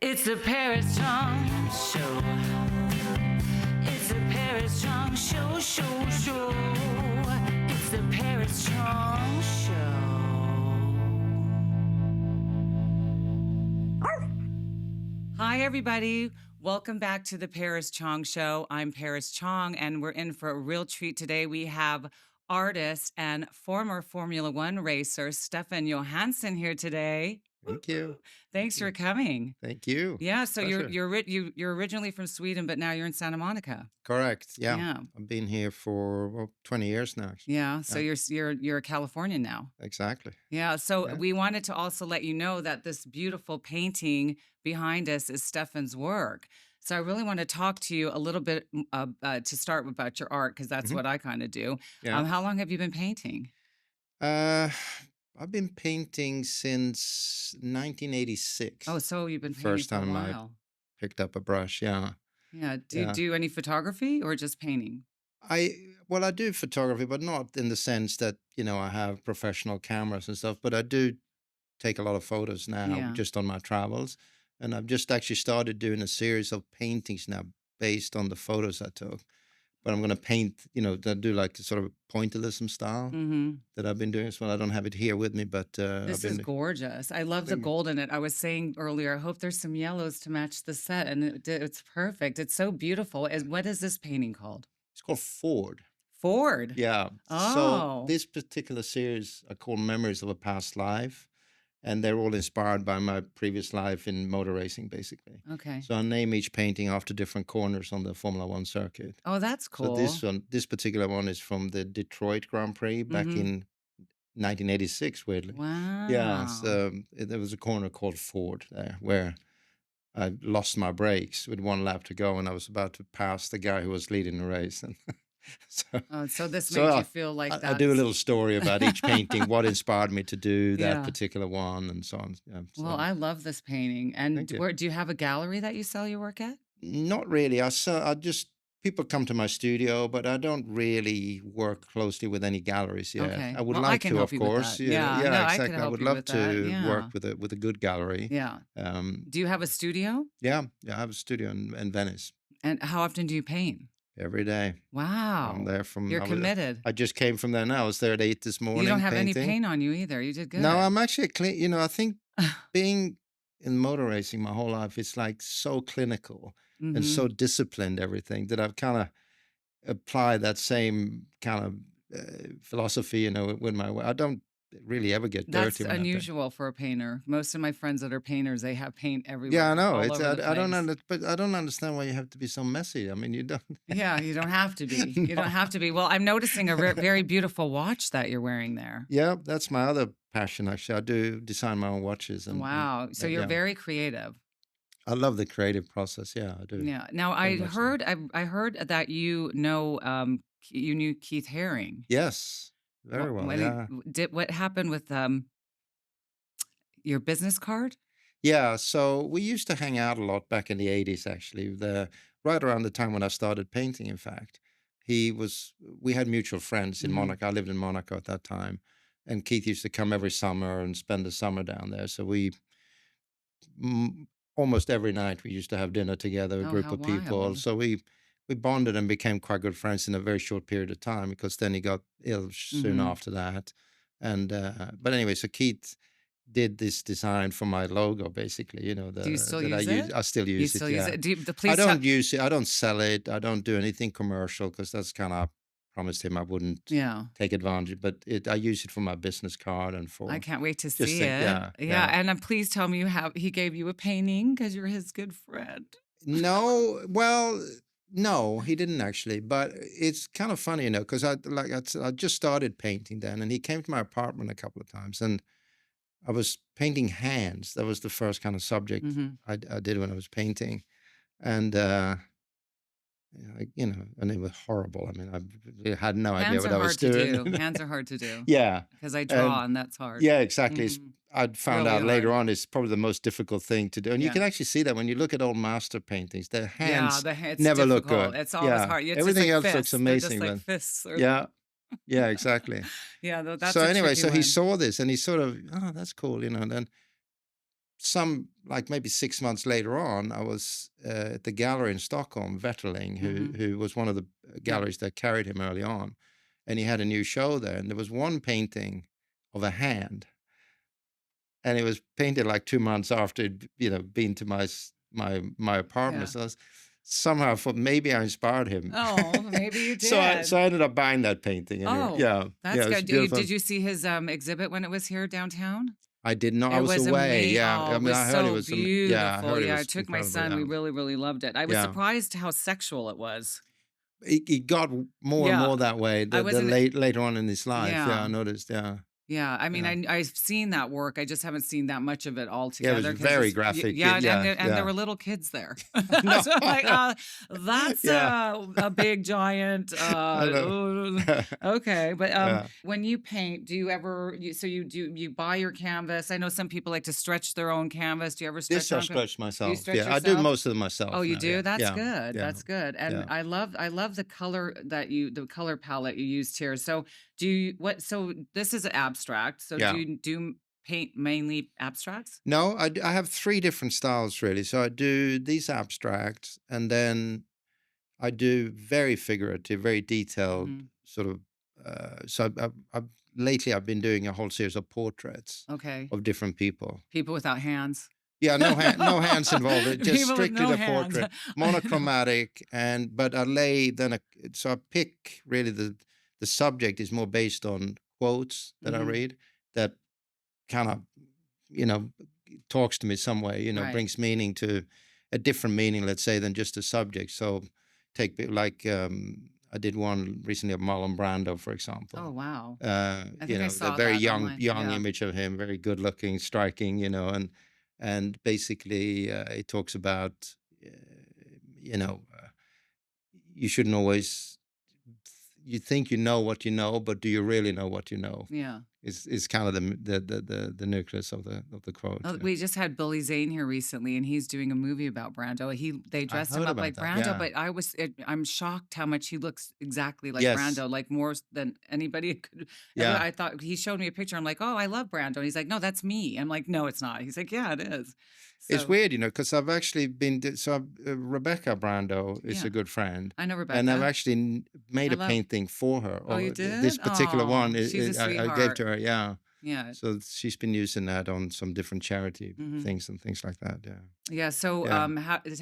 It's the Paris Chong Show. It's the Paris Chong Show, show. It's the Paris Chong Show. Hi, everybody. Welcome back to the Paris Chong Show. I'm Paris Chong, and we're in for a real treat today. We have artist and former Formula One racer Stefan Johansson here today. Thank you. Thanks for coming. Thank you. Yeah, so Pleasure. you're originally from Sweden, but now you're in Santa Monica. Correct. Yeah. Yeah. I've been here for 20 years now. Actually. Yeah, so you're a Californian now. Exactly. Yeah, so we wanted to also let you know that this beautiful painting behind us is Stefan's work. So I really want to talk to you a little bit to start about your art, because that's what I kind of do. Yeah. How long have you been painting? I've been painting since 1986. Oh, so you've been painting First for a time while. I picked up a brush. Yeah. Yeah. Do you do any photography or just painting? I do photography, but not in the sense that, I have professional cameras and stuff, but I do take a lot of photos now just on my travels. And I've just actually started doing a series of paintings now based on the photos I took. But I'm going to paint, do like sort of pointillism style that I've been doing as well. I don't have it here with me, but this is gorgeous. I love the gold in it. I was saying earlier, I hope there's some yellows to match the set, and it's perfect. It's so beautiful. What is this painting called? It's called Ford. Ford? Yeah. Oh. So this particular series I call Memories of a Past Life. And they're all inspired by my previous life in motor racing, basically. Okay. So I name each painting after different corners on the Formula One circuit. Oh, that's cool. So this particular one is from the Detroit Grand Prix back in 1986, weirdly. Wow. Yeah, so there was a corner called Ford there where I lost my brakes with one lap to go, and I was about to pass the guy who was leading the race. And so this made you feel like that. I do a little story about each painting, what inspired me to do that particular one, and so on. Yeah, so. Well, I love this painting. And do you have a gallery that you sell your work at? Not really. People come to my studio, but I don't really work closely with any galleries yet. Okay. I would like to, of course. Yeah, exactly. I would love to work with a good gallery. Yeah. Do you have a studio? Yeah, I have a studio in Venice. And how often do you paint? Every day. Wow. I'm there You're committed. I just came from there now. I was there at 8 this morning. You don't have painting. any paint on you either. You did good. No, I'm actually clean. I think being in motor racing my whole life, it's like so clinical and so disciplined, everything, that I've kind of applied that same kind of philosophy, with my way. I don't really ever get dirty. That's unusual for a painter. Most of my friends that are painters, they have paint everywhere. Yeah, I know. But I don't understand why you have to be so messy. I mean, you don't. Yeah, you don't have to be. You don't have to be. Well, I'm noticing a very beautiful watch that you're wearing there. Yeah, that's my other passion. Actually, I do design my own watches. Wow. So you're very creative. I love the creative process. Yeah, I do. Yeah. Now I heard that you knew Keith Haring. Yes. Very well, yeah. What happened with your business card? Yeah, so we used to hang out a lot back in the 80s, actually. Right around the time when I started painting, in fact. We had mutual friends in Monaco. I lived in Monaco at that time. And Keith used to come every summer and spend the summer down there. So almost every night we used to have dinner together, a group of people. Wild. So we bonded and became quite good friends in a very short period of time, because then he got ill soon after that. And but anyway, so Keith did this design for my logo, basically. Do you still use it? I still use it. You still use it? I don't use it. I don't sell it. I don't do anything commercial, because that's kind of promised him I wouldn't take advantage. But I use it for my business card and for. I can't wait to see it. Yeah. And please tell me he gave you a painting, because you're his good friend. No, well. No, he didn't actually, but it's kind of funny, because I just started painting then, and he came to my apartment a couple of times, and I was painting hands. That was the first kind of subject I did when I was painting, and and it was horrible. I mean, I had no idea what I was doing. Hands are hard to do. Yeah, because I draw, and that's hard. Yeah, exactly. I found out later on it's probably the most difficult thing to do. And you can actually see that when you look at old master paintings, their hands never look good. It's always hard. It's everything else fists. looks amazing. They're just like fists. Yeah, exactly. Yeah, that's so anyway, he saw this and he sort of, oh, that's cool, and then like maybe 6 months later on, I was at the gallery in Stockholm, Vetterling, who was one of the galleries that carried him early on, and he had a new show there, and there was one painting of a hand, and it was painted like 2 months after it'd, been to my apartment. Yeah. So somehow I thought maybe I inspired him. Oh, maybe you So I did. ended up buying that painting. Anyway. Oh, Yeah, that's it's good. beautiful. Did you see his exhibit when it was here downtown? I did not. I It was was away. amazing. Yeah, Oh, I it mean, was I heard it so was. Yeah, I beautiful. heard it Yeah, I was took my incredible. son. Yeah. We really, really loved it. I was Yeah. surprised how sexual it was. It got more and Yeah. more that way. I The wasn't. later on in his life. Yeah, Yeah. I noticed. Yeah. Yeah, I mean, Yeah. I've seen that work. I just haven't seen that much of it all Yeah, it was together very graphic. yeah, Yeah, and there yeah. were little kids there. No, So I'm like, I know. that's Yeah, a big giant. I know. Okay, but Yeah. when you paint, do you ever? So you buy your canvas? I know some people like to stretch their own canvas. Do you ever This stretch I on? stretch Do you myself. stretch Yeah, I do yourself? most of them myself Oh, you now. Yeah, do? That's yeah, good. yeah, That's good. And yeah. I love the color the color palette you used here. So so this is abstract. So Yeah. do you paint mainly abstracts? No, I have three different styles really. So I do these abstracts, and then I do very figurative, very detailed Mhm. sort of. So lately I've been doing a whole series of portraits Okay. of different people. People without hands. Yeah, no hands involved. Just People with strictly no the hands. portrait, I know. monochromatic, but I lay then so I pick really the subject is more based on quotes that I Mhm. read that kind of you know talks to me some way. Right. Brings meaning to a different meaning, let's say, than just a subject. So like I did one recently of Marlon Brando, for example. Oh, wow. I think I A saw very that young online. young Yeah. image of him, very good looking, striking, and basically it talks about uh, you know uh, you shouldn't always you think you know what you know, but do you really know what you know? Yeah. Is kind of the nucleus of the quote. Oh, Yeah. we just had Billy Zane here recently, and he's doing a movie about Brando. They I dressed him heard up about like that. Brando, Yeah. but I'm shocked how much he looks exactly like Yes. Brando, like more than anybody could ever. Yeah. I thought he showed me a picture. I'm like, oh, I love Brando. And he's like, no, that's me. I'm like, no, it's not. He's like, yeah, it is. It's So weird, because I've actually Rebecca Brando is yeah, a good friend, I know and I've Rebecca. actually I made a love. painting for her. Oh, you Or this did? particular one, Oh, she's a I gave sweetheart. to her. Yeah, Yeah. so she's been using that on some different charity Hmm. things and things like that. Yeah, Yeah. So yeah.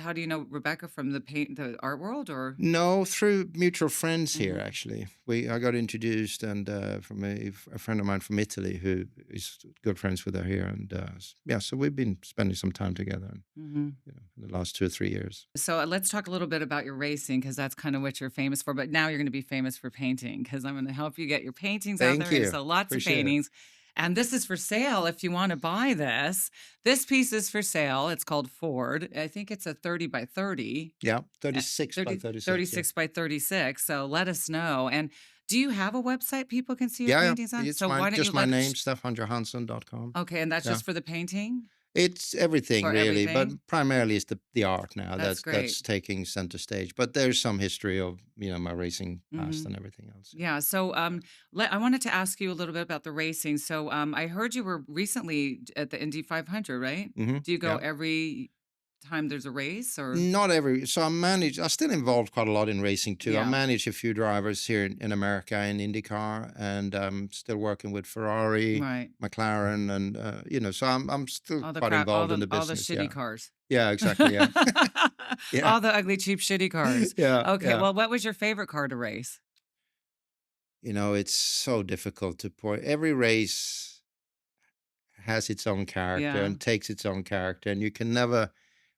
how do you know Rebecca from the art world or? No, through mutual friends here. Hmm. Actually, I got introduced, and from a friend of mine from Italy who is good friends with her here, and yeah, so we've been spending some time together, Hmm. in the last 2 or 3 years. So let's talk a little bit about your racing because that's kind of what you're famous for. But now you're going to be famous for painting because I'm going to help you get your paintings out Thank there. you. So lots of Appreciate it. paintings. And this is for sale if you want to buy this. This piece is for sale. It's called Ford. I think it's a 30 by 30. Yeah, uh, 36 by 30, 36. Yeah. 36 by 36. So let us know. And do you have a website people can see your Yeah, paintings on? it's So why don't you just my let name, stefanjohansson.com. Okay, and that's Yeah. just for the painting? It's everything For really, but everything? primarily it's the art now That's that's great. taking center stage. But there's some history of, my racing past Hmm. and everything else. Yeah. So, I wanted to ask you a little bit about the racing. So, I heard you were recently at the Indy 500, right? Do you go Yeah. every time there's a race, or? Not every, so I'm still involved quite a lot in racing too. I Yeah. manage a few drivers here in America in IndyCar, and I'm still working with Ferrari, Right. McLaren, and so I'm still All the quite crap, involved in the all the business. shitty Yeah. cars. Yeah, exactly. Yeah. Yeah. All the ugly, cheap, shitty cars. Yeah. Okay. Yeah. Well, what was your favorite car to race? It's so difficult to point. Every race has its own character Yeah. and takes its own character, and you can never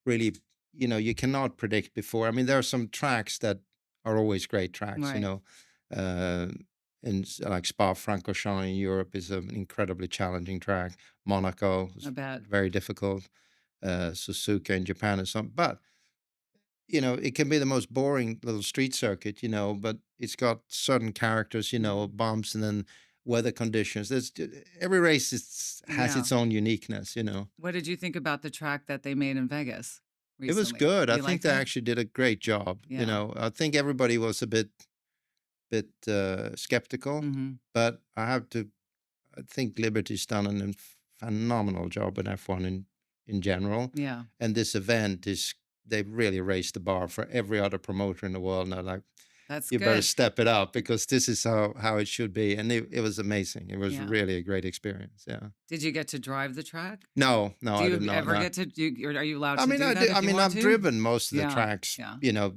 really, you cannot predict before. I mean, there are some tracks that are always great tracks, Right. uh, like Spa-Francorchamps in Europe is an incredibly challenging track. Monaco I is bet. very difficult. Suzuka in Japan and some, but it can be the most boring little street circuit, but it's got certain characters, Mhm. bumps and then weather conditions. Every race has Yeah. its own uniqueness. What did you think about the track that they made in Vegas It was recently? good. I You think liked they it? actually did a great job. Yeah. I think everybody was a bit skeptical, Hmm. but I think Liberty's done a phenomenal job with F1 in in general. Yeah. And this event they've really raised the bar for every other promoter in the world. Now, like, That's you better good. step it up because this is how it should be. And it was amazing. It was Yeah. really a great experience. Yeah. Did you get to drive the track? No, no, Do I did you not. ever No. get to do, or are you allowed I to mean, do I that do. I if you mean, want I've to? driven most of the Yeah. tracks, Yeah.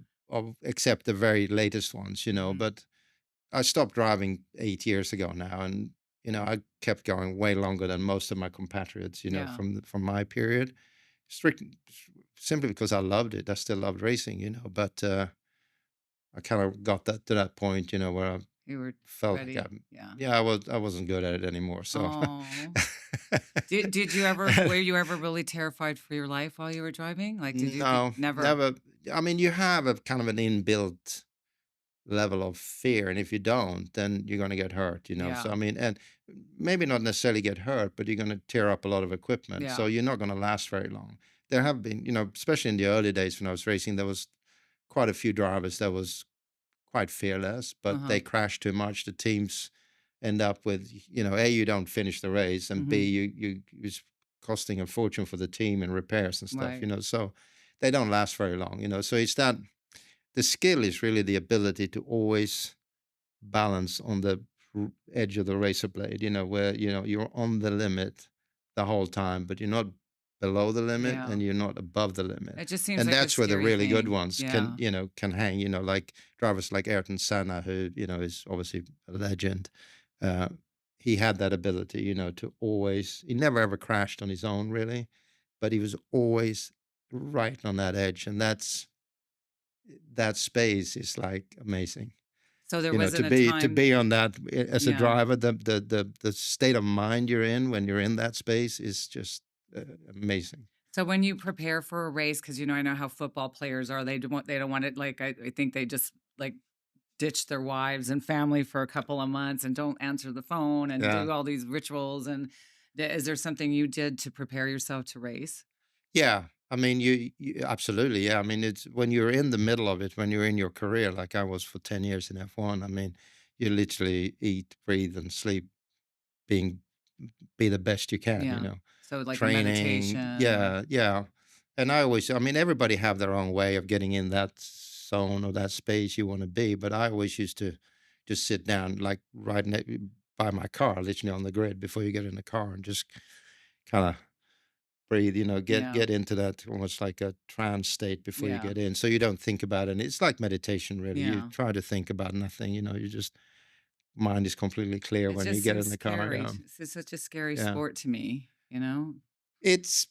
except the very latest ones, Mhm. but I stopped driving 8 years ago now. And, I kept going way longer than most of my compatriots, Yeah. from my period, strict, simply because I loved it. I still loved racing, but I kind of got that to that point, where I You were felt like ready. Yeah. yeah, I wasn't good at it anymore. So, Oh. Did you ever were you ever really terrified for your life while you were driving? Like, did you think no, never? never. I mean, you have a kind of an inbuilt level of fear, and if you don't, then you're going to get hurt. So Yeah. I mean, and maybe not necessarily get hurt, but you're going to tear up a lot of equipment, so Yeah. you're not going to last very long. There have been, especially in the early days when I was racing, there was quite a few drivers that was quite fearless, but Uh-huh. they crash too much. The teams end up with, A, you don't finish the race, and B, Mhm. it's costing a fortune for the team and repairs and stuff, Right. so they don't last very long, so it's that the skill is really the ability to always balance on the edge of the razor blade, where, you're on the limit the whole time, but you're not below the limit Yeah. and you're not above the limit. It just seems And like a that's where the scary really good thing. ones can, Yeah. can hang, like drivers like Ayrton Senna, who, is obviously a legend. Uh, he had that ability, to always, he never ever crashed on his own, really, but he was always right on that edge. And that space is like amazing. So there To wasn't a be time. on that as a Yeah. driver, the state of mind you're in when you're in that space is just amazing. So when you prepare for a race, because I know how football players are. They don't want it. Like I think they just like ditch their wives and family for a couple of months and don't answer the phone and Yeah, do all these rituals. And is there something you did to prepare yourself to race? yeah. I mean, you absolutely, yeah. I mean, it's when you're in the middle of it, when you're in your career, like I was for 10 years in F1. I mean, you literally eat, breathe, and sleep being be the best you can. Yeah. So like a Training, meditation or yeah, yeah. And I mean, everybody have their own way of getting in that zone or that space you want to be, but I always used to just sit down, like by my car, literally on the grid before you get in the car, and just kind of breathe, get yeah, into that almost like a trance state before you yeah, get in, so you don't think about it. And it's like meditation, really. You yeah. try to think about nothing, you just mind is completely clear It when you just get in seems the car. scary. Yeah, It's such a scary yeah. sport to me. It's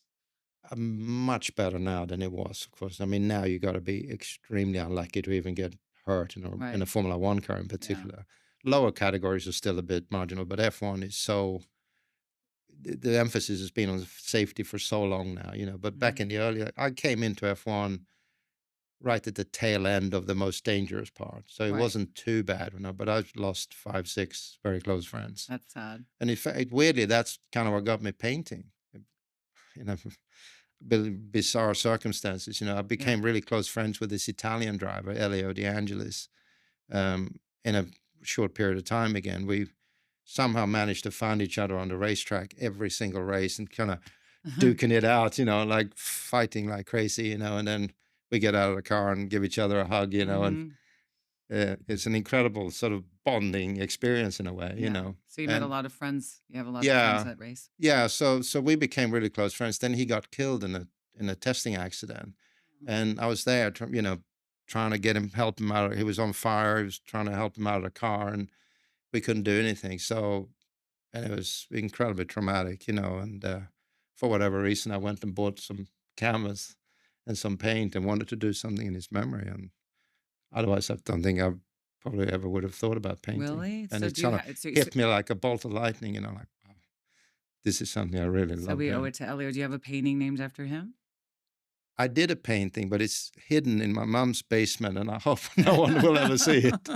much better now than it was, of course. I mean, now you got to be extremely unlucky to even get hurt in a Right. Formula One car in Yeah. particular. Lower categories are still a bit marginal, but F1 is so the emphasis has been on safety for so long now, But back Mhm. in the early, I came into F1 right at the tail end of the most dangerous part, so it Right. wasn't too bad, But I've lost 5, 6 very close friends, That's sad. and in fact, weirdly, that's kind of what got me painting. You know, bizarre circumstances. I Yeah. became really close friends with this Italian driver, Elio De Angelis, in a short period of time again. We somehow managed to find each other on the racetrack every single race and kind of duking it out, like fighting like crazy, and then we get out of the car and give each other a hug, and Mhm. it's an incredible sort of bonding experience in a way, Yeah. So you met a and lot of friends. You have a lot of friends yeah, that race. yeah. So we became really close friends. Then he got killed in a testing accident, Mm. and I was there, trying to help him out. He was on fire. He was trying to help him out of the car, and we couldn't do anything. So, and it was incredibly traumatic, And for whatever reason, I went and bought some canvas and some paint and wanted to do something in his memory. And otherwise, I don't think I probably ever would have thought about painting. Really? And So it do you kind of have hit me like a bolt of lightning, like, wow, this is something I really so love we owe doing. it to Elio. Do you have a painting named after him? I did a painting, but it's hidden in my mom's basement, and I hope no one will ever see it.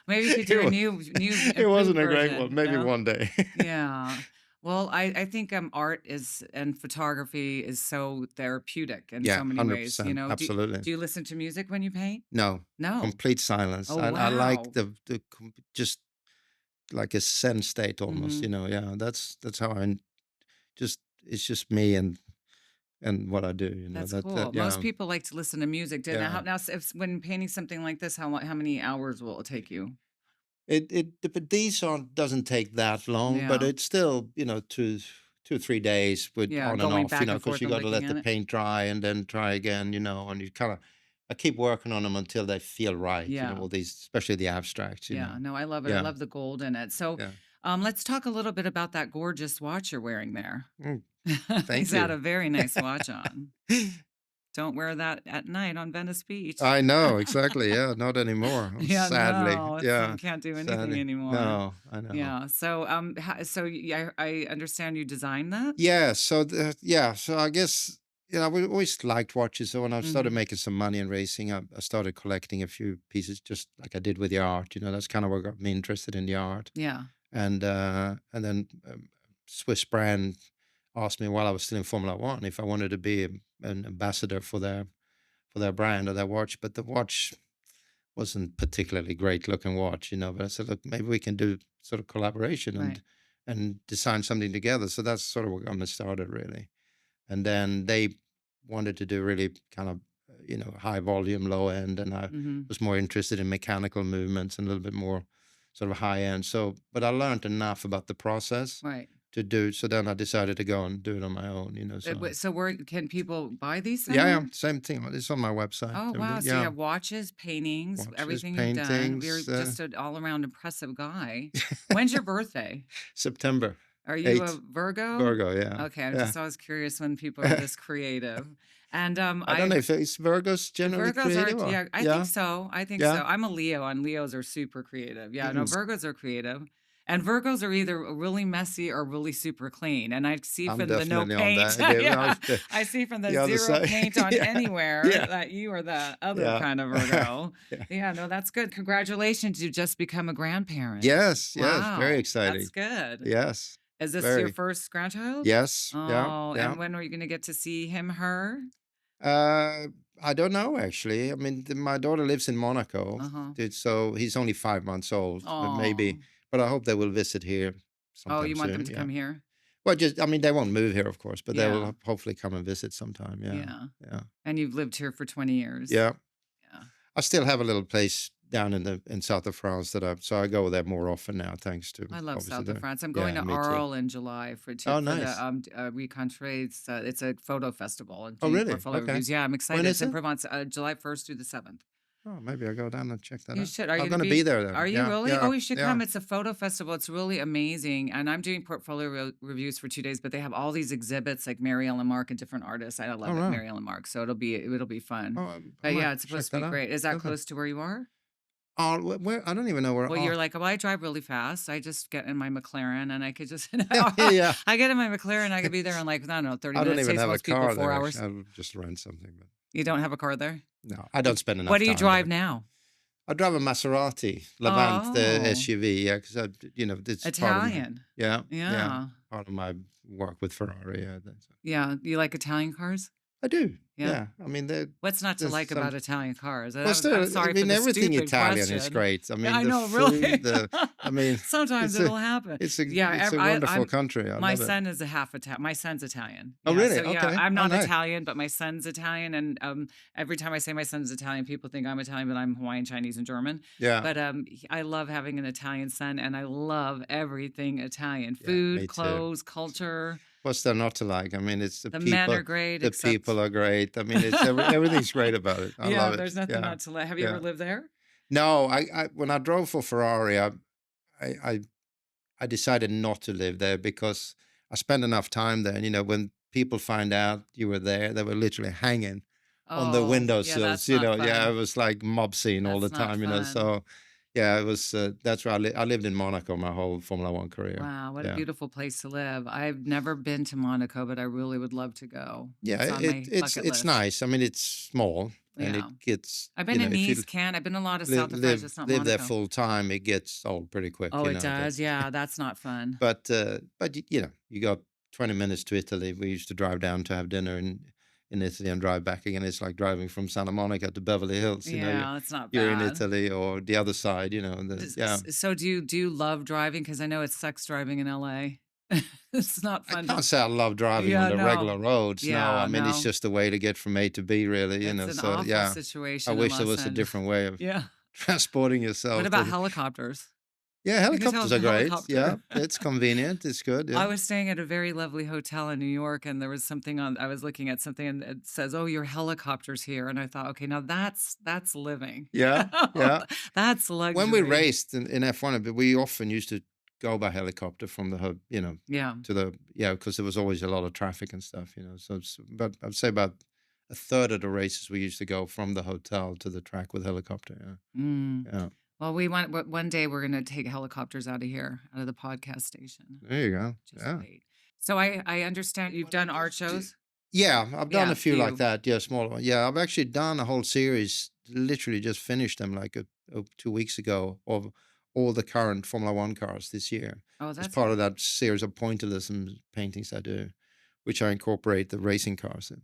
Maybe you could do It a was new it improved wasn't a great version, one. Maybe no? one day. Yeah. Well, I think art is and photography is so therapeutic in Yeah, so many ways. 100%. Absolutely. Do you listen to music when you paint? No, No. complete silence. Oh I like wow. just like a zen state almost, Mhm. Yeah, that's how I just it's just me and and what I do. That's that cool. Most yeah, people like to listen to music. yeah. If when painting something like this, how many hours will it take you? But these aren't doesn't take that long, but Yeah. it's still 2 or 3 days with Yeah, on and going off, back and because forth you and got to looking let the at it. paint dry and then try again, and you kind of I keep working on them until they feel right, Yeah. all these, especially the abstracts. Yeah. No, I love it. I Yeah, love the gold in it. So, yeah. let's talk a little bit about that gorgeous watch you're wearing there. Mm, He's thank got you. a very nice watch on. Don't wear that at night on Venice Beach. I know, exactly. Yeah, not anymore. Yeah, Sadly. no, it's Yeah, you can't do anything sadly. anymore. No, I know. Yeah. So, I understand you designed that? Yeah, so I guess we always liked watches. So when I started Mhm. making some money in racing, I started collecting a few pieces, just like I did with the art. That's kind of what got me interested in the art. Yeah. And then Swiss brand asked me while I was still in Formula One if I wanted to be an ambassador for their brand or their watch. But the watch wasn't particularly great looking watch. But I said, look, maybe we can do sort of collaboration Right. and design something together. So that's sort of what got me started, really. And then they wanted to do really kind of high volume, low end, and I Mhm. was more interested in mechanical movements and a little bit more sort of high end. So, but I learned enough about the process Right. to do. So then I decided to go and do it on my own. So So where can people buy these yeah, yeah, somewhere? same thing. It's on my website. Oh, wow. Everything. So you Yeah, have watches, paintings, watches, everything you've done. You're paintings. just an all-around impressive guy. When's your birthday? September Are you a 8th, Virgo? Virgo. Yeah, Okay, I'm yeah. just always curious when people are this creative. And I don't know if it's Virgos generally Virgos are, creative or yeah, I think yeah, so. I think yeah. so. I'm a Leo, and Leos are super creative. Yeah, no, Mm, Virgos are creative. And Virgos are either really messy or really super clean. And I see I'm from the no definitely on paint, that. yeah, I see from the The other zero side. paint on Yeah, anywhere yeah, that you are the other yeah. kind of Virgo. Yeah. Yeah, no, that's good. Congratulations, you just become a grandparent. Yes, yes, very Wow, exciting. that's good. Yes, Is this your very. first grandchild? Yes, yeah, Oh, yeah. and when are you going to get to see him, her? Uh, I don't know actually. I mean, my daughter lives in Monaco, Uh-huh. so he's only 5 months old, but maybe. Oh. But I hope they will visit here Oh, sometime you want them soon. to Yeah. come here? Well, I mean, they won't move here, of course, but they Yeah. will hopefully come and visit sometime. Yeah, Yeah. yeah, And you've lived here for 20 years. yeah. Yeah. I still have a little place down in south of France so I go there more often now, thanks to I love obviously South of the France. I'm going yeah, to me too. Arles in July Oh, for the nice. Rencontre. It's a photo festival and Oh, doing really? portfolio Okay. reviews. Yeah, I'm When excited. It's is in it? Provence, July 1st through the 7th. Oh, maybe I'll go down and check that You out. should. Are you I'm going to gonna be be? there then. Are you Yeah, really? yeah, Oh, you should yeah. come. It's a photo festival. It's really amazing. And I'm doing portfolio reviews for 2 days, but they have all these exhibits like Mary Ellen Mark and different artists. I Oh, love it, wow. Mary Ellen Mark. So it'll be fun. Oh, I But might yeah, it's check supposed to that be out. great. Is that Okay. close to where you are? Oh, where? I don't even know where. Well, Oh, you're like, "Well, I drive really fast. I just get in my McLaren and I could just" yeah, yeah. I get in my McLaren, I could be there in like, I don't know, 30 I don't minutes. even Takes have a most people car 4 there. hours. Actually, I'll just rent something. But You don't have a car there? no, I don't spend What enough do you time drive there. now? I drive a Maserati Levant, the Oh, SUV. Yeah, because it's part of my Italian. yeah, Yeah. part of my work with Ferrari. Yeah, Yeah. You like Italian cars? I do. Yeah. Yeah, I mean, What's not to there's like some. about Italian cars? Well, I'm still, I sorry for mean, the everything stupid Italian is question. great. I Yeah, mean, I the know, really. food, I mean, Sometimes it's a, it'll happen. it's a, Yeah, it's a wonderful I'm country. I my love it. son is a half Italian. My son's Italian. Oh, Yeah, really? so yeah, Okay. I'm Oh, not nice. Italian, but my son's Italian, and every time I say my son's Italian, people think I'm Italian, but I'm Hawaiian, Chinese, and German. Yeah. But I love having an Italian son, and I love everything Italian: Yeah, food, me too. clothes, culture. What's there not to like? I mean, it's the The men are people. great, The except people are great. I mean, it's everything's great about it. I yeah, love it. there's nothing Yeah, not to like. Have you ever yeah. lived there? No, when I drove for Ferrari, I, I, I decided not to live there because I spent enough time there. And when people find out you were there, they were literally hanging on the Oh, yeah, windowsills. that's not Yeah, it fun. was like mob scene all the That's not time. fun. So yeah, it was. That's where I lived in Monaco my whole Formula One career. Wow, what a Yeah. beautiful place to live. I've never been to Monaco, but I really would love to go. Yeah, It's on my bucket it's list. nice. I mean, it's small and Yeah. it gets, I've been to if you Nice, I've been a lot of live South of France, live just not live there Monaco. full time, it gets old pretty quick. Oh, it But does. Yeah, that's not fun. but you got 20 minutes to Italy. We used to drive down to have dinner in Italy and drive back again. It's like driving from Santa Monica to Beverly Hills. Yeah, that's not You're in bad. Italy or the other side. Yeah. So do you love driving? Because I know it sucks driving in LA. It's not I fun. can't say I love driving on the regular roads. No, Yeah, I mean, it's no. just a way to get from A to B, really, you know. It's an So, awful yeah, I situation wish there unless was a and different way of yeah. transporting What yourself about to. helicopters? Yeah, You can tell helicopters it's a are great. helicopter. Yeah, it's convenient. It's good. I Yeah. was staying at a very lovely hotel in New York, and there was something on. I was looking at something, and it says, "Oh, your helicopter's here," and I thought, okay, now that's living. Yeah, yeah. That's When we luxury. raced in F1, we often used to go by helicopter from the hub, Yeah. to the, yeah, because there was always a lot of traffic and stuff, So, but I'd say about a third of the races we used to go from the hotel to the track with helicopter. Mm. Yeah, yeah. Well, one day we're going to take helicopters out of here, out of the podcast station. There you go. Just Yeah. wait. So I understand you've done art shows. Yeah, I've done Yeah, a few like few. that. Yeah, smaller one. Yeah, I've actually done a whole series. Literally just finished them like 2 weeks ago of all the current Formula One cars this year. Oh, As that's part of that series of pointillism paintings I do, which I incorporate the racing cars in.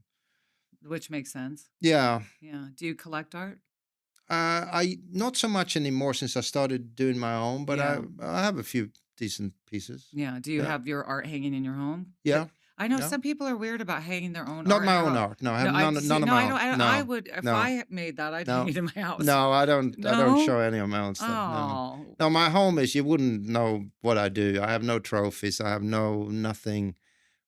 which makes sense. Yeah, Yeah. Do you collect art? I not so much anymore since I started doing my own, but Yeah. I have a few decent pieces. Yeah. Do you Yeah, have your art hanging in your home? yeah, I know yeah. some people are weird about hanging their own Not art. my own art. No, I have No, I none. see. None of No, my I know. own. I No, would if no. I made that. I'd No, hang it in my house. no, I don't. I don't No. show any of my own stuff. No, Oh. no. My home is. You wouldn't know what I do. I have no trophies. I have nothing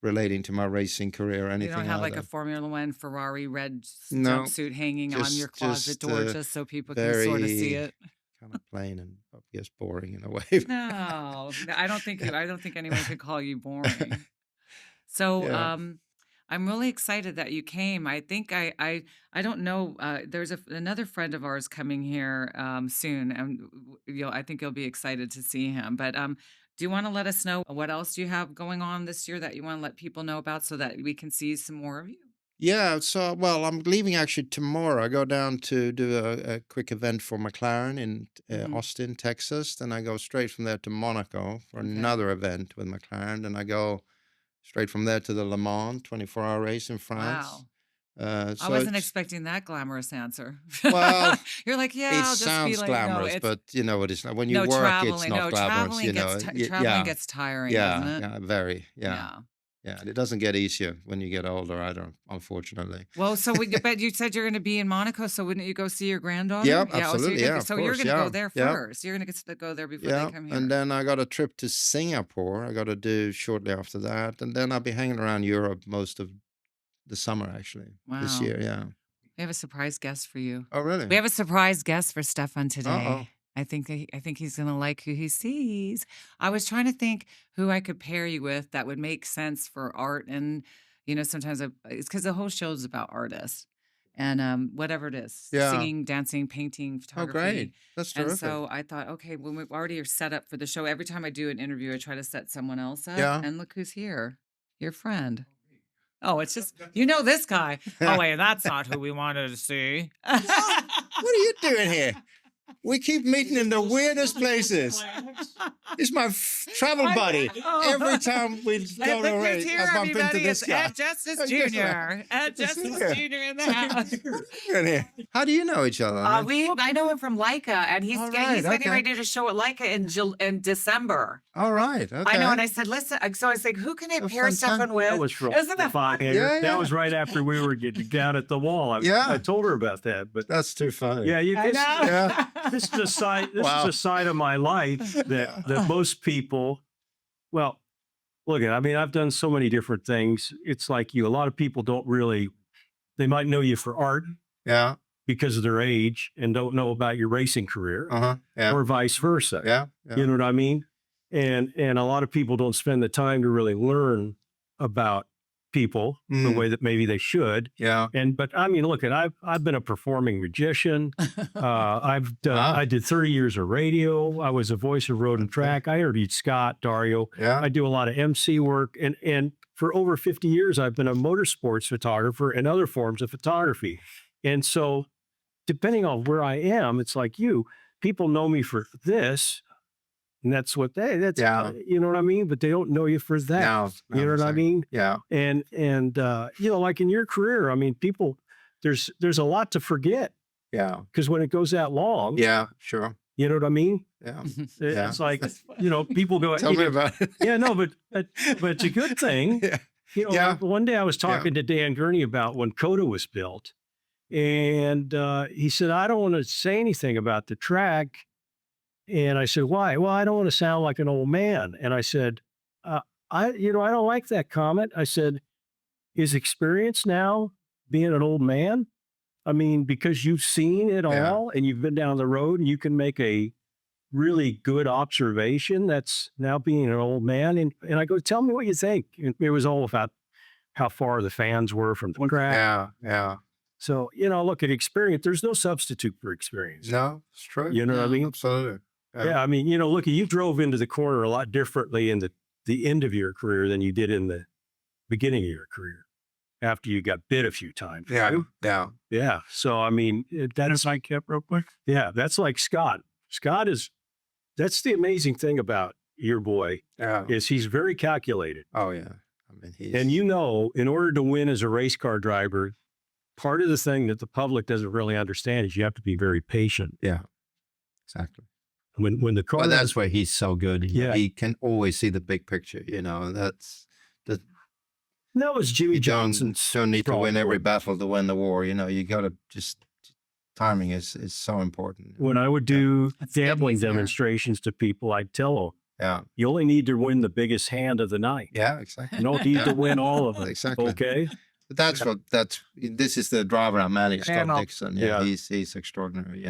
relating to my racing career or You anything don't have like like a Formula One Ferrari red No, jumpsuit hanging on your closet just door just so people can sort of see very it. kind of plain and I guess boring in a way. No, I don't think Yeah. I don't think anyone could call you boring. So, Yeah. I'm really excited that you came. I think I don't know. There's another friend of ours coming here soon, and I think you'll be excited to see him. But do you want to let us know what else you have going on this year that you want to let people know about so that we can see some more of you? Yeah, so well, I'm leaving actually tomorrow. I go down to do a quick event for McLaren in Hmm. Austin, Texas. Then I go straight from there to Monaco for Okay. another event with McLaren. Then I go straight from there to the Le Mans 24-hour race in France. Wow. I So wasn't it's expecting that glamorous answer. well, You're like, yeah, it I'll just be sounds like, no, glamorous, it's but you know what it's like. When you no work, it's traveling. not No, glamorous. traveling Yeah, gets tiring, doesn't yeah, it? yeah, very, yeah. Yeah. Yeah, and it doesn't get easier when you get older either, unfortunately. Well, so but you said you're going to be in Monaco, so wouldn't you go see your granddaughter? Yeah, Yeah. Oh, so absolutely. Yeah, of so you're course. going to go Yeah, there yeah, first. You're going to get to go there before yeah. they come And here. then I got a trip to Singapore. I got to do shortly after that, and then I'll be hanging around Europe most of the summer actually this Wow. year. Yeah. We have a surprise guest for you. Oh, really? We have a surprise guest for Stefan Uh-oh. today. I think he's gonna like who he sees. I was trying to think who I could pair you with that would make sense for art, and sometimes it's because the whole show is about artists and whatever it is, Yeah. singing, dancing, painting, Oh, great. photography. That's And terrific. so I thought, okay, when we already are set up for the show, every time I do an interview, I try to set someone else up. Yeah. And look who's here, your friend. Oh, it's just this guy. Oh wait, that's not who we wanted to see. What are you doing here? We keep meeting in the weirdest places. He's my travel buddy. Every time we go to a race, I bump into this guy. Ed Justice Oh, guess what? Jr. Ed Justice here. Jr. in the house. Look at here. How do you know each other? I know him from Leica, and he's All right, getting okay. ready to show at Leica in December. All right. Okay. I know, and I said, listen. So I was like, who can I Oh, pair Stefan with? That was real Isn't that fun. Yeah, yeah. That was right after we were getting down at the wall. I told her about that, but That's too funny. yeah, I know. Yeah. this is a side. This Wow. is a side of my life that most people. Well, look at. I mean, I've done so many different things. It's like you. A lot of people don't really. They might know you for art Yeah. because of their age and don't know about your racing career, Uh-huh. Yeah. or vice versa. Yeah. Yeah. You know what I mean? And a lot of people don't spend the time to really learn about people the Mm. way that maybe they should. Yeah. But I mean, look, I've been a performing magician. I've done. Wow. I did 30 years of radio. I was a voice of road and track. I interviewed Scott, Dario. Yeah. I do a lot of MC work, and for over 50 years, I've been a motorsports photographer and other forms of photography. And so, depending on where I am, it's like people know me for this. And that's Yeah. you know what I mean? But they don't know you for that. No, You know what I mean? Yeah. And like in your career, I mean, people, there's a lot to forget Yeah. because when it goes that long, Yeah. Sure. You know what I mean? Yeah. It's like, people go, Tell me about it. yeah, no, but it's a good thing. Yeah. One day I was talking to Dan Gurney about when Coda was built, and he said, I don't want to say anything about the track. And I said, why? Well, I don't want to sound like an old man. And I said, I don't like that comment. I said, is experience now being an old man? I mean, because you've seen it all and you've been down the road and you can make a really good observation that's now being an old man. And I go, tell me what you think. And it was all about how far the fans were from the track. Yeah. So, look at experience. There's no substitute for experience. No, it's true. You know what I mean? Absolutely. Yeah. I mean, look, you drove into the corner a lot differently in the end of your career than you did in the beginning of your career after you got bit a few times. Yeah. Yeah. So, I mean, Dennis, I kept real quick. Yeah. That's like Scott. That's the amazing thing about your boy is he's very calculated. Oh, yeah. I mean, and in order to win as a race car driver, part of the thing that the public doesn't really understand is you have to be very patient. Yeah, exactly. When the car, that's why he's so good. He can always see the big picture. That's the. That was Jimmy Johnson. Don't need to win every battle to win the war. You got to just. Timing is so important. When I would do gambling demonstrations to people, I'd tell them, you only need to win the biggest hand of the night. Yeah, exactly. You don't need to win all of them. Exactly. Okay. But this is the driver I manage, Scott Dixon. Yeah, he's extraordinary.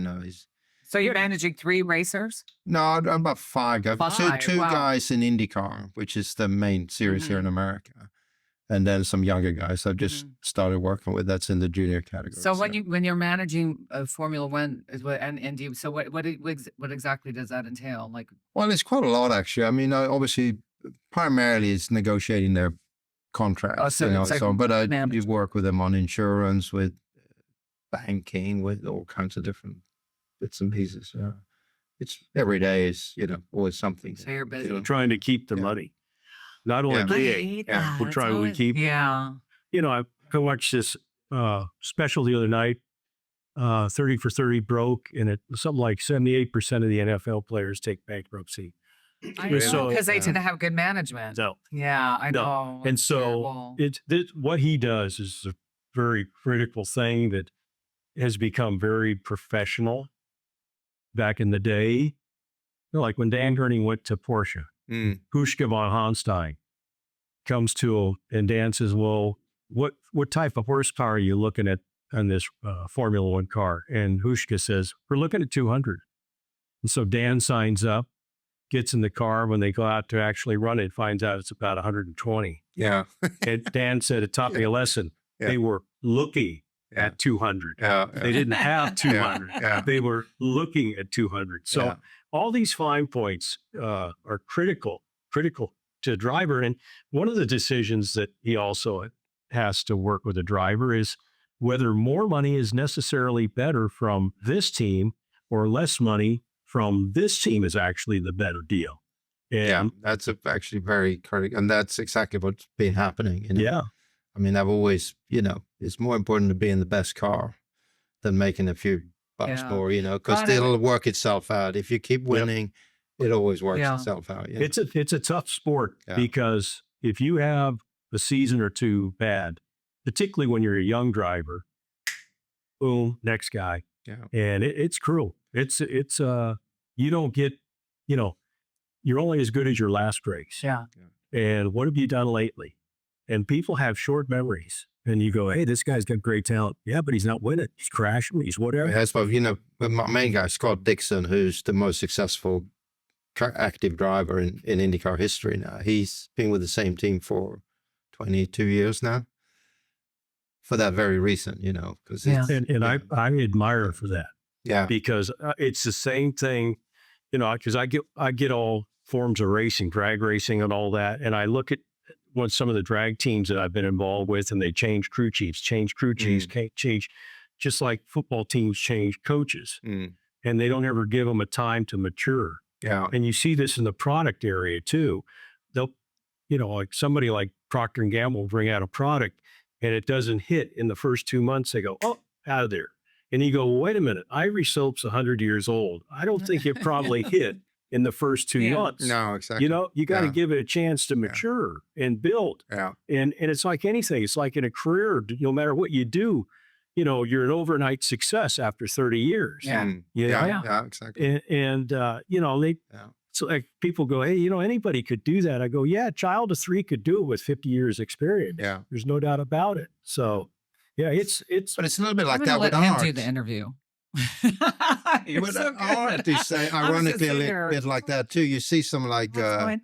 So you're managing 3 racers? No, about 5 guys. Two guys in IndyCar, which is the main series here in America. And then some younger guys I've just started working with. That's in the junior category. So when you're managing Formula One and Indy, so what exactly does that entail? Well, it's quite a lot actually. I mean, obviously, primarily it's negotiating their contracts. You work with them on insurance, with banking, with all kinds of different bits and pieces. Yeah, it's every day is always something. So you're busy trying to keep the money. Not only we're trying to keep. Yeah. I watched this special the other night. 30 for 30 broke, and it something like 78% of the NFL players take bankruptcy. Because they tend to have good management. No. Yeah, I know. And so what he does is a very critical thing that has become very professional back in the day. Like when Dan Gurney went to Porsche. Huschke von Honstein comes to him and Dan says, well, what type of horsepower are you looking at on this Formula One car? And Huschke says, we're looking at 200. And so Dan signs up, gets in the car. When they go out to actually run it, finds out it's about 120. Yeah. And Dan said it taught me a lesson. They were looking at 200. They didn't have 200. They were looking at 200. So all these fine points are critical to a driver. And one of the decisions that he also has to work with a driver is whether more money is necessarily better from this team or less money from this team is actually the better deal. And that's actually very critical. And that's exactly what's been happening. Yeah. I mean, I've always, it's more important to be in the best car than making a few bucks more, because it'll work itself out. If you keep winning, it always works itself out. It's a tough sport because if you have a season or two bad, particularly when you're a young driver, boom, next guy. Yeah. And it's cruel. It's you don't get, you're only as good as your last race. Yeah. And what have you done lately? And people have short memories. And you go, hey, this guy's got great talent. Yeah, but he's not winning. He's crashing. He's whatever. That's why, my main guy, Scott Dixon, who's the most successful active driver in IndyCar history now. He's been with the same team for 22 years now. For that very reason, because and I admire for that. Yeah, because it's the same thing, because I get all forms of racing, drag racing, and all that, and I look at some of the drag teams that I've been involved with, and they change crew chiefs, change, just like football teams change coaches, and they don't ever give them a time to mature. Yeah, and you see this in the product area too. They'll, like somebody like Procter & Gamble will bring out a product, and it doesn't hit in the first 2 months. They go, oh, out of there. And you go, well, wait a minute, Ivory soap's 100 years old. I don't think it probably hit in the first 2 months. No, exactly. You know, you got to give it a chance to mature and build. Yeah. And it's like anything. It's like in a career, no matter what you do, you know, you're an overnight success after 30 years. Yeah. Yeah, exactly. And you know, so like people go, hey, you know, anybody could do that. I go, yeah, a child of 3 could do it with 50 years experience. Yeah. There's no doubt about it. So yeah, it's but it's a little bit like that with art. art. Do the interview. You're with so good. art, you say, ironically, a little bit like that too. You see some like a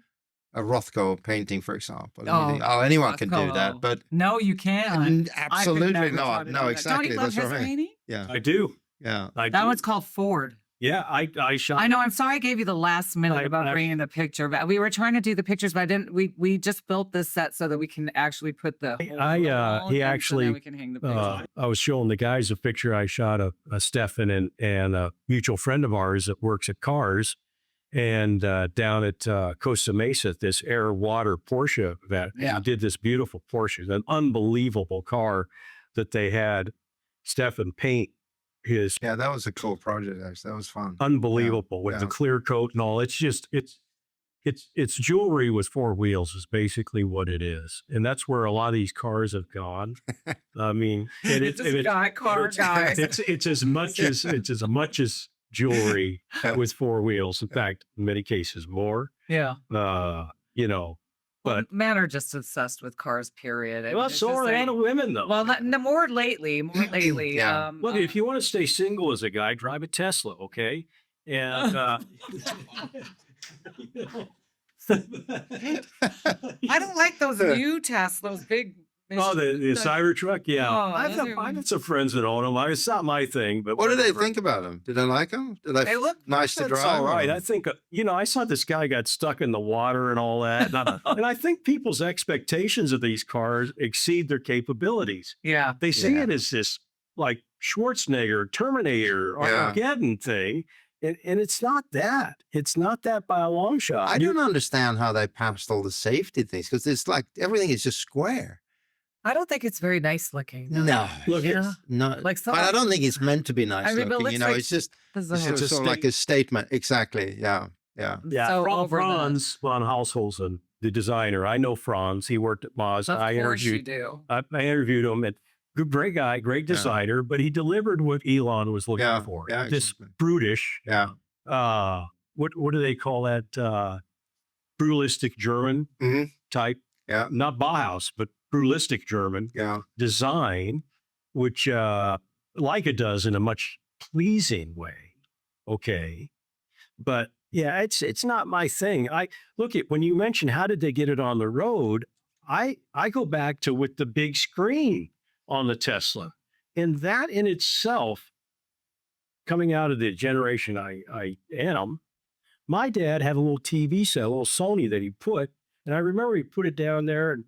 Rothko painting, for example. Anyone can do that, but no, you can't. Absolutely not. No, exactly. Don't you love That's his what I mean. painting? Yeah, I do. Yeah, that one's called Ford. Yeah, I shot. I know. I'm sorry I gave you the last minute about bringing the picture, but we were trying to do the pictures, but I didn't. We just built this set so that we can actually put the. He actually. So we can hang the picture. I was showing the guys a picture I shot of Stefan and a mutual friend of ours that works at Cars, and down at Costa Mesa, this air water Porsche that he did this beautiful Porsche, an unbelievable car that they had Stefan paint. That was a cool project. Actually, that was fun. Unbelievable with the clear coat and all. It's just it's jewelry with 4 wheels is basically what it is, and that's where a lot of these cars have gone. I mean, it's as much as jewelry with 4 wheels. In fact, in many cases more. Yeah. You know. But men are just obsessed with cars, period. Well, so are a lot of women, though. Well, more lately. Yeah. Look, if you want to stay single as a guy, drive a Tesla, okay? And I don't like those new Teslas, big. Oh, the Cybertruck, yeah. Oh, I've got some friends that own them. It's not my thing, but what do they think about them? Did they like them? Did they look nice to drive? All right. I think I saw this guy got stuck in the water and all that, and I think people's expectations of these cars exceed their capabilities. Yeah, they see it as this like Schwarzenegger, Terminator, Armageddon thing. And it's not that. It's not that by a long shot. I don't understand how they passed all the safety things because it's like everything is just square. I don't think it's very nice looking. No, look, no. Like I don't think it's meant to be nice looking. You know, it's just sort of like a statement. Exactly. Yeah. So Franz von Holzhausen, the designer. I know Franz. He worked at Moz. Of course you do. I interviewed him. And great guy, great designer, but he delivered what Elon was looking for. Yeah, this brutish. Yeah. What do they call that? Brutalistic German type. Yeah. Not Bauhaus, but brutalistic German design, which Leica does in a much pleasing way. Okay. But yeah, it's not my thing. When you mention how did they get it on the road, I go back to with the big screen on the Tesla. And that in itself, coming out of the generation I am, my dad had a little TV set, a little Sony that he put, and I remember he put it down there and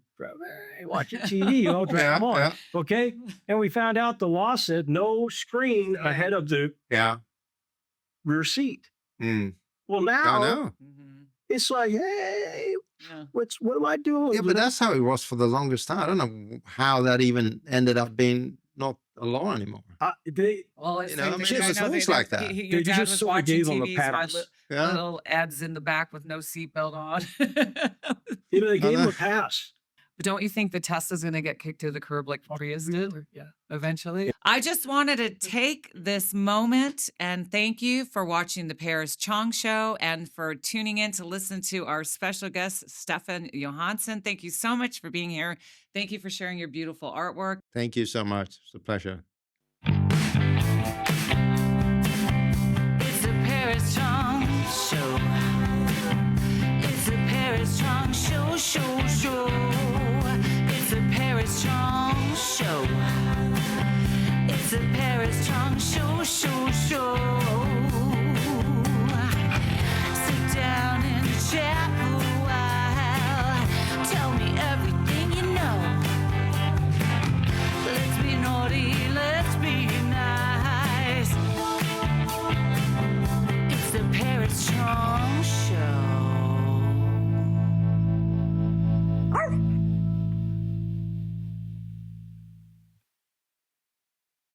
watching TV, drive on. Okay. And we found out the law said no screen ahead of the rear seat. Well, now it's like, hey, what am I doing? Yeah, but that's how it was for the longest time. I don't know how that even ended up being not a law anymore. It's always like that. Your dad was sort of watching gave them TV, a pass. little ads in the back with no seatbelt on. They gave him a pass. But don't you think the Tesla's going to get kicked to the curb like Prius did? Yeah, eventually. I just wanted to take this moment and thank you for watching the Paris Chong Show and for tuning in to listen to our special guest, Stefan Johansson. Thank you so much for being here. Thank you for sharing your beautiful artwork. Thank you so much. It's a pleasure. It's a Paris Chong Show. It's a Paris Chong Show, show. It's a Paris Chong Show. It's a Paris Chong Show.